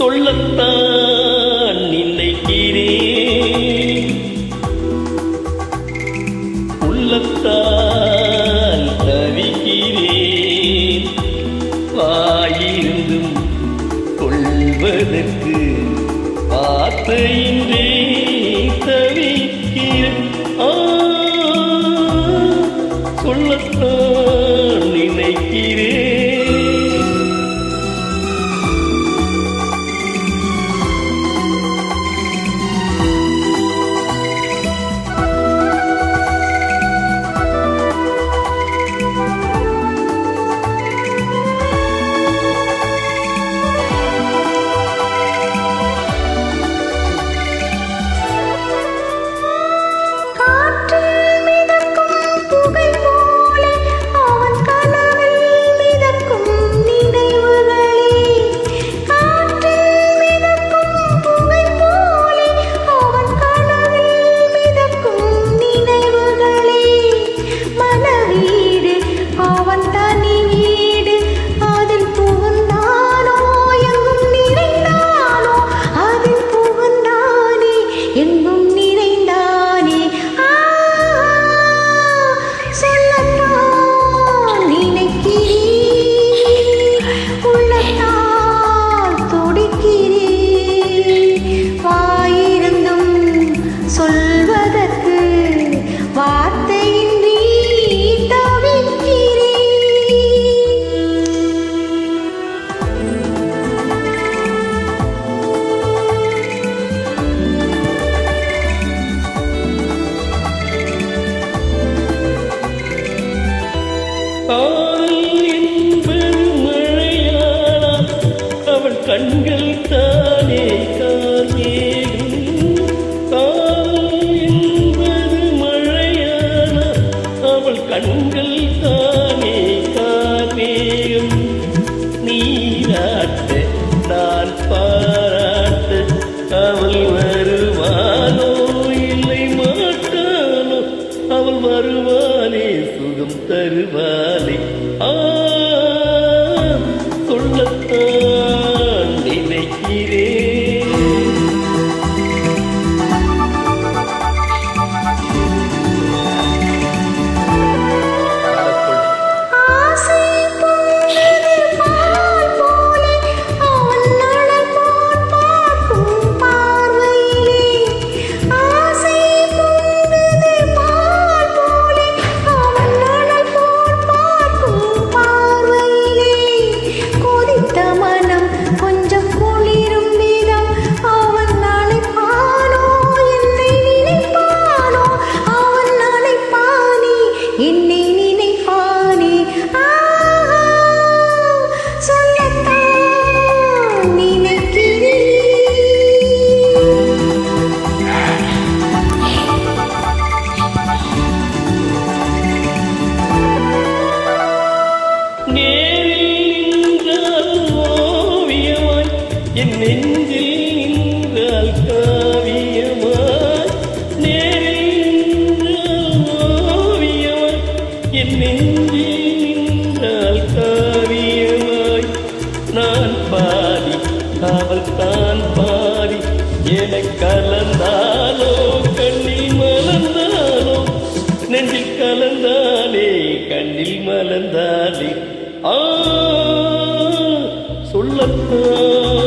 சொல்லத்தான் நினைக்கிறேன், உள்ளத்தால் தவிக்கிறேன். வாயிருந்தும் கொள்வதற்கு வார்த்தையின்றே தவிக்கிறேன். சொல்லத்தான் நினைக்கிறேன். காதல் என்பது மழையானா அவள் கண்கள் தானே கார்மேகம். காதல் என்பது மழையானா அவள் கண்கள் தானே கார்மேகம். நீராட்ட நான் பாராட்ட அவள் வருவானோ இல்லை மாட்டானோ, அவள் வருவானே சுகம் தருவானே. சொல்லத்தான் நினைக்கிறேன். என் நெஞ்சில் நின்றால் காவியமாய், நேரில் நின்றால் ஓவியமாய். என் நெஞ்சில் நின்றால் காவியமாய். நான் பாதி அவள் தான் பாதி, என கலந்தாலோ கண்ணில் மலர்ந்தாலோ, நெஞ்சில் கலந்தானே கண்ணில் மலர்ந்தானே. சொல்லத்தான்